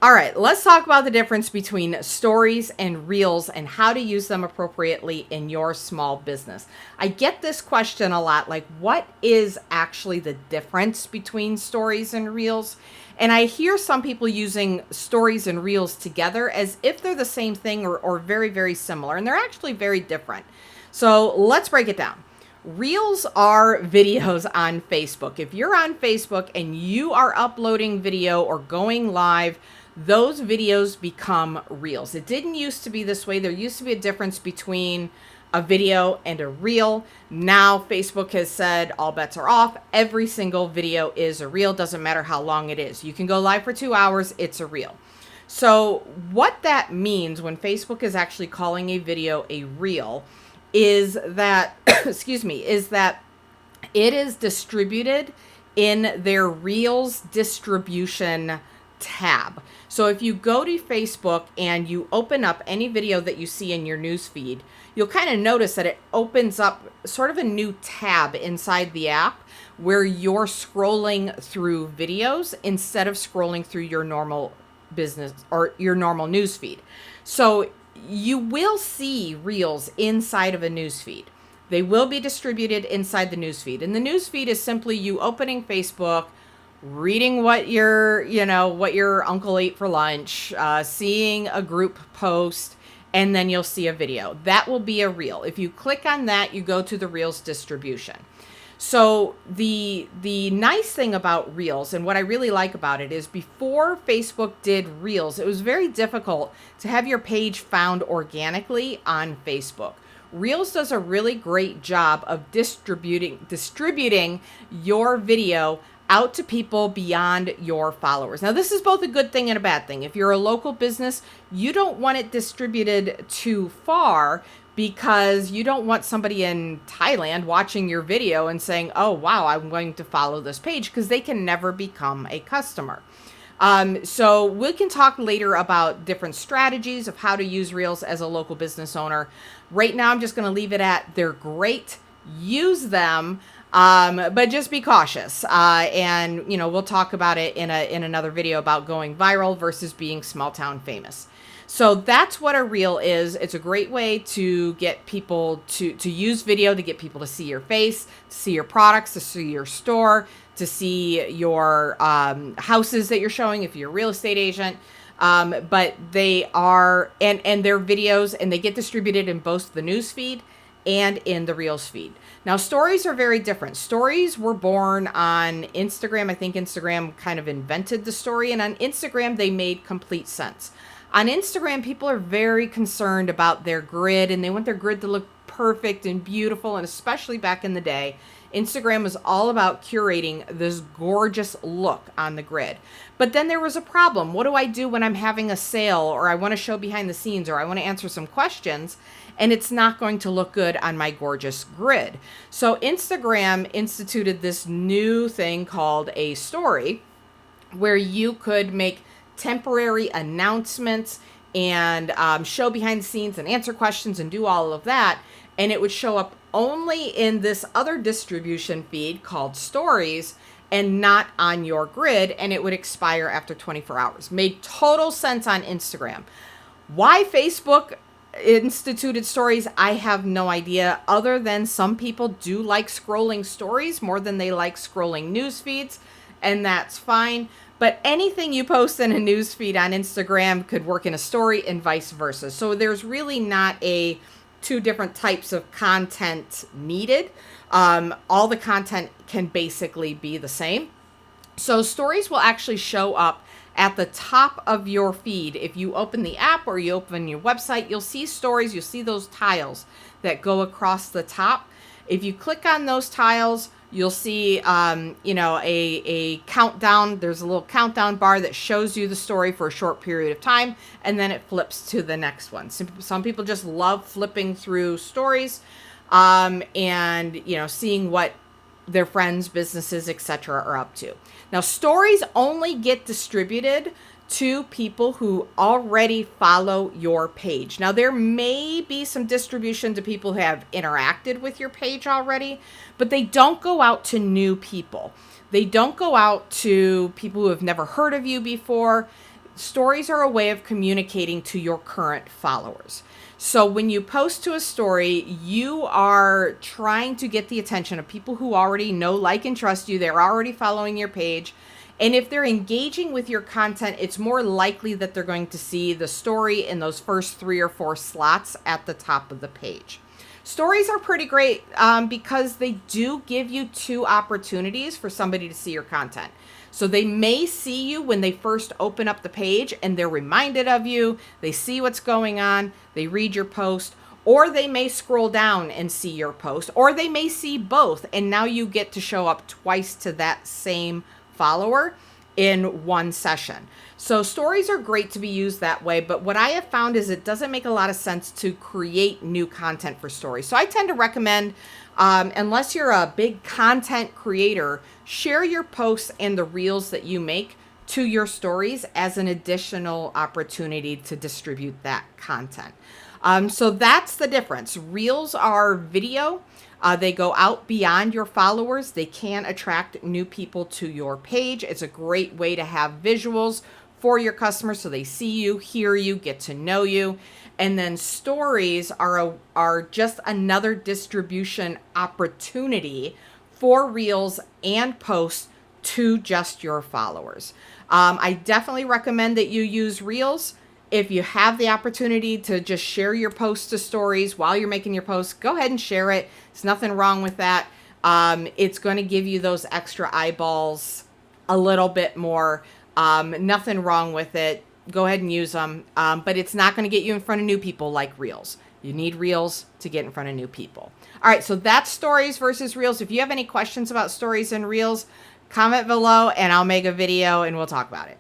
All right, let's talk about the difference between stories and reels and how to use them appropriately in your small business. I get this question a lot, like what is actually the difference between stories and reels? And I hear some people using stories and reels together as if they're the same thing or very, very similar, and they're actually very different. So let's break it down. Reels are videos on Facebook. If you're on Facebook and you are uploading video or going live, those videos become reels. It didn't used to be this way. There used to be a difference between a video and a reel. Now Facebook has said all bets are off. Every single video is a reel. Doesn't matter how long it is. You can go live for 2 hours. It's a reel. So what that means when Facebook is actually calling a video a reel is that, excuse me, is that it is distributed in their Reels distribution tab. So if you go to Facebook and you open up any video that you see in your news feed, you'll kind of notice that it opens up sort of a new tab inside the app where you're scrolling through videos instead of scrolling through your normal business or your normal news feed. So you will see reels inside of a news feed. They will be distributed inside the news feed. And the news feed is simply you opening Facebook, reading what your uncle ate for lunch, seeing a group post, and then you'll see a video. That will be a reel. If you click on that, you go to the reels distribution. So the nice thing about reels and what I really like about it is before Facebook did reels, it was very difficult to have your page found organically on Facebook. Reels does a really great job of distributing your video out to people beyond your followers. Now, this is both a good thing and a bad thing. If you're a local business, you don't want it distributed too far because you don't want somebody in Thailand watching your video and saying, oh, wow, I'm going to follow this page, because they can never become a customer. So we can talk later about different strategies of how to use Reels as a local business owner. Right now, I'm just going to leave it at they're great. Use them. But just be cautious. And we'll talk about it in another video about going viral versus being small town famous. So that's what a reel is. It's a great way to get people to use video, to get people to see your face, to see your products, to see your store, to see your houses that you're showing if you're a real estate agent. But they are, and they're videos, and they get distributed in both the news feed and in the Reels feed. Now, stories are very different. Stories were born on Instagram. I think Instagram kind of invented the story, and on Instagram, they made complete sense. On Instagram, people are very concerned about their grid, and they want their grid to look perfect and beautiful, and especially back in the day, Instagram was all about curating this gorgeous look on the grid. But then there was a problem. What do I do when I'm having a sale, or I want to show behind the scenes, or I want to answer some questions, and it's not going to look good on my gorgeous grid? So Instagram instituted this new thing called a story, where you could make temporary announcements and show behind the scenes and answer questions and do all of that. And it would show up only in this other distribution feed called stories and not on your grid. And it would expire after 24 hours. Made total sense on Instagram. Why Facebook instituted stories, I have no idea, other than some people do like scrolling stories more than they like scrolling news feeds. And that's fine. But anything you post in a news feed on Instagram could work in a story and vice versa. So there's really not two different types of content needed. All the content can basically be the same. So stories will actually show up at the top of your feed. If you open the app or you open your website, you'll see stories. You'll see those tiles that go across the top. If you click on those tiles, you'll see, a countdown. There's a little countdown bar that shows you the story for a short period of time, and then it flips to the next one. Some people just love flipping through stories, and seeing what their friends, businesses, etc. are up to. Now, stories only get distributed to people who already follow your page. Now, there may be some distribution to people who have interacted with your page already, but they don't go out to new people. They don't go out to people who have never heard of you before. stories are a way of communicating to your current followers. So when you post to a story, you are trying to get the attention of people who already know, like, and trust you. They're already following your page. And if they're engaging with your content, it's more likely that they're going to see the story in those first 3 or 4 slots at the top of the page. Stories are pretty great because they do give you 2 opportunities for somebody to see your content. So they may see you when they first open up the page and they're reminded of you. They see what's going on. They read your post, or they may scroll down and see your post, or they may see both. And now you get to show up twice to that same follower in one session. So stories are great to be used that way, but what I have found is it doesn't make a lot of sense to create new content for stories. So I tend to recommend, unless you're a big content creator, share your posts and the reels that you make to your stories as an additional opportunity to distribute that content. So that's the difference. Reels are video. They go out beyond your followers. They can attract new people to your page. It's a great way to have visuals for your customers so they see you, hear you, get to know you. And then stories are just another distribution opportunity for reels and posts to just your followers. I definitely recommend that you use reels. If you have the opportunity to just share your posts to stories while you're making your posts, go ahead and share it. There's nothing wrong with that. It's going to give you those extra eyeballs a little bit more. Nothing wrong with it. Go ahead and use them. But it's not going to get you in front of new people like reels. You need reels to get in front of new people. All right, so that's stories versus reels. If you have any questions about stories and reels, comment below and I'll make a video and we'll talk about it.